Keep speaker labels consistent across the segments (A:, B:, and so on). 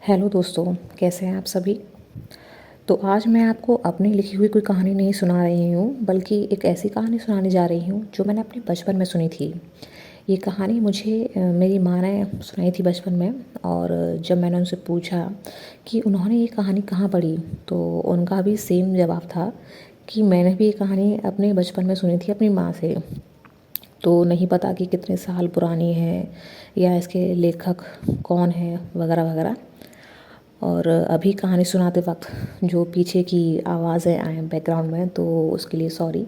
A: Hello दोस्तों, कैसे हैं आप सभी। तो आज मैं आपको अपनी लिखी हुई कोई कहानी नहीं सुना रही हूँ, बल्कि एक ऐसी कहानी सुनाने जा रही हूँ जो मैंने अपने बचपन में सुनी थी। ये कहानी मुझे मेरी माँ ने सुनाई थी बचपन में। और जब मैंने उनसे पूछा कि उन्होंने ये कहानी कहाँ पढ़ी, तो उनका भी सेम जवाब था कि मैंने भी ये कहानी अपने बचपन में सुनी थी अपनी माँ से। तो नहीं पता कि कितने साल पुरानी है या इसके लेखक कौन है वगैरह वगैरह। और अभी कहानी सुनाते वक्त जो पीछे की आवाज़ें आए बैकग्राउंड में, तो उसके लिए सॉरी,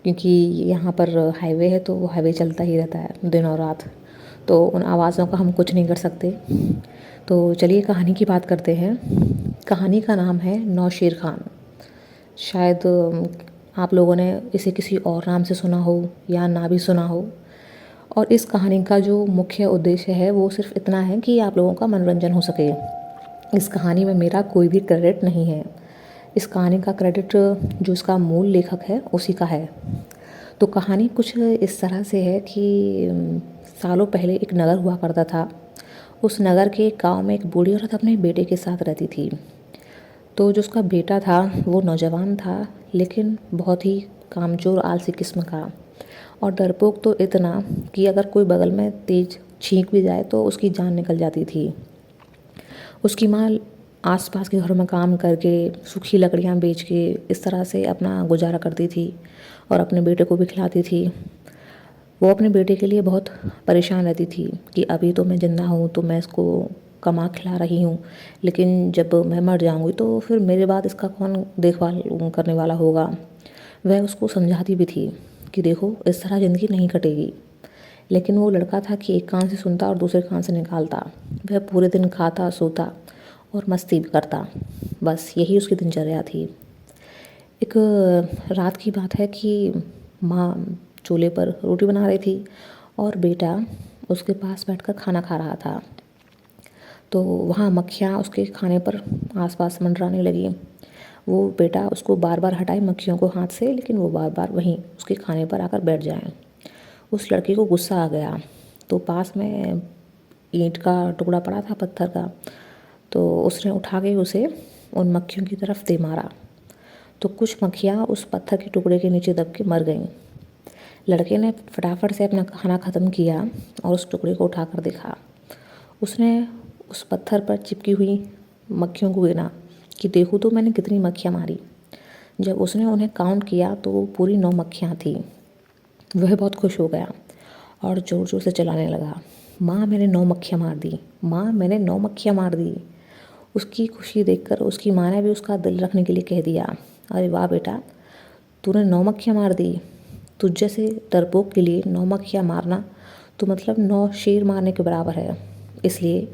A: क्योंकि यहाँ पर हाईवे है तो वो हाईवे चलता ही रहता है दिन और रात, तो उन आवाज़ों का हम कुछ नहीं कर सकते। तो चलिए कहानी की बात करते हैं। कहानी का नाम है नौशेर खान। शायद आप लोगों ने इसे किसी और नाम से सुना हो या ना भी सुना हो। और इस कहानी का जो मुख्य उद्देश्य है वो सिर्फ इतना है कि आप लोगों का मनोरंजन हो सके। इस कहानी में मेरा कोई भी क्रेडिट नहीं है। इस कहानी का क्रेडिट जो इसका मूल लेखक है उसी का है। तो कहानी कुछ इस तरह से है कि सालों पहले एक नगर हुआ करता था। उस नगर के एक गाँव में एक बूढ़ी औरत अपने बेटे के साथ रहती थी। तो जो उसका बेटा था वो नौजवान था, लेकिन बहुत ही कामचोर आलसी किस्म का, और डरपोक तो इतना कि अगर कोई बगल में तेज छींक भी जाए तो उसकी जान निकल जाती थी। उसकी माँ आसपास के घरों में काम करके, सूखी लकड़ियाँ बेच के इस तरह से अपना गुजारा करती थी और अपने बेटे को भी खिलाती थी। वो अपने बेटे के लिए बहुत परेशान रहती थी कि अभी तो मैं ज़िंदा हूँ तो मैं इसको कमा खिला रही हूँ, लेकिन जब मैं मर जाऊँगी तो फिर मेरे बाद इसका कौन देखभाल करने वाला होगा। वह उसको समझाती भी थी कि देखो, इस तरह ज़िंदगी नहीं कटेगी। लेकिन वो लड़का था कि एक कान से सुनता और दूसरे कान से निकालता। वह पूरे दिन खाता, सोता और मस्ती भी करता। बस यही उसकी दिनचर्या थी। एक रात की बात है कि माँ चूल्हे पर रोटी बना रही थी और बेटा उसके पास बैठकर खाना खा रहा था। तो वहाँ मक्खियाँ उसके खाने पर आसपास मंडराने लगी। वो बेटा उसको बार बार हटाए मक्खियों को हाथ से, लेकिन वो बार बार वहीं उसके खाने पर आकर बैठ जाएं। उस लड़के को गुस्सा आ गया, तो पास में ईंट का टुकड़ा पड़ा था, पत्थर का, तो उसने उठा के उसे उन मक्खियों की तरफ दे मारा। तो कुछ मक्खियाँ उस पत्थर के टुकड़े के नीचे दब के मर गईं। लड़के ने फटाफट से अपना खाना ख़त्म किया और उस टुकड़े को उठाकर देखा। उसने उस पत्थर पर चिपकी हुई मक्खियों को गिना कि देखूँ तो मैंने कितनी मक्खियाँ मारी। जब उसने उन्हें काउंट किया तो वो पूरी 9 मक्खियाँ थीं। वह बहुत खुश हो गया और ज़ोर ज़ोर से चिल्लाने लगा, माँ मैंने 9 मक्खियाँ मार दी, माँ मैंने 9 मक्खियाँ मार दी। उसकी खुशी देखकर उसकी माँ ने भी उसका दिल रखने के लिए कह दिया, अरे वाह बेटा, तूने 9 मक्खियाँ मार दी। तुझ जैसे डरपोक के लिए 9 मक्खियाँ मारना तो मतलब 9 शेर मारने के बराबर है। इसलिए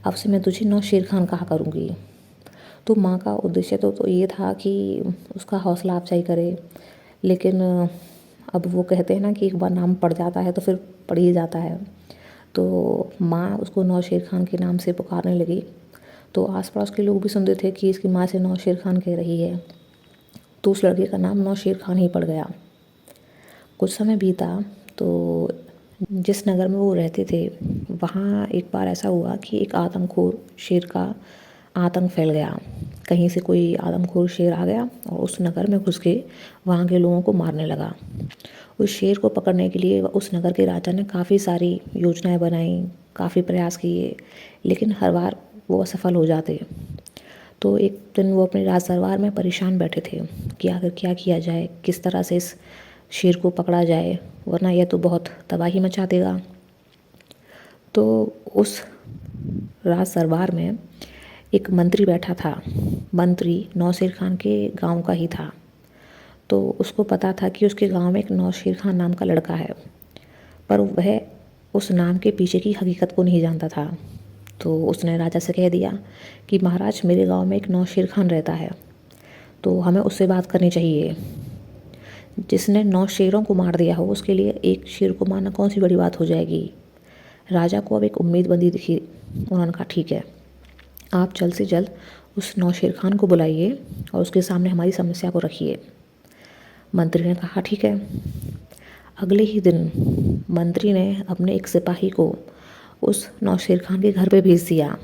A: अब से मैं तुझे 9 शेर खान कहा करूँगी। तो माँ का उद्देश्य तो ये था कि उसका हौसला अफजाई करे, लेकिन अब वो कहते हैं ना कि एक बार नाम पड़ जाता है तो फिर पड़ ही जाता है। तो माँ उसको नौशेर खान के नाम से पुकारने लगी। तो आसपास के लोग भी सुनते थे कि इसकी माँ से नौशेर खान कह रही है। तो उस लड़के का नाम नौशेर खान ही पड़ गया। कुछ समय बीता तो जिस नगर में वो रहते थे वहाँ एक बार ऐसा हुआ कि एक आदमखोर शेर का आतंक फैल गया। कहीं से कोई आदमखोर शेर आ गया और उस नगर में घुस के वहाँ के लोगों को मारने लगा। उस शेर को पकड़ने के लिए उस नगर के राजा ने काफ़ी सारी योजनाएं बनाई, काफ़ी प्रयास किए, लेकिन हर बार वो असफल हो जाते। तो एक दिन वो अपने राज दरबार में परेशान बैठे थे कि आखिर क्या किया जाए, किस तरह से इस शेर को पकड़ा जाए, वरना यह तो बहुत तबाही मचा देगा। तो उस राज दरबार में एक मंत्री बैठा था। मंत्री नौशेर खान के गांव का ही था। तो उसको पता था कि उसके गांव में एक नौशेर खान नाम का लड़का है, पर वह उस नाम के पीछे की हकीकत को नहीं जानता था। तो उसने राजा से कह दिया कि महाराज, मेरे गांव में एक नौशेर खान रहता है, तो हमें उससे बात करनी चाहिए। जिसने 9 शेरों को मार दिया हो उसके लिए एक शेर को मारना कौन सी बड़ी बात हो जाएगी। राजा को अब एक उम्मीद बंदी दिखी। उन्होंने कहा, ठीक है, आप जल्द से जल्द उस नौशेर खान को बुलाइए और उसके सामने हमारी समस्या को रखिए। मंत्री ने कहा, ठीक है। अगले ही दिन मंत्री ने अपने एक सिपाही को उस नौशेर खान के घर पे भेज दिया।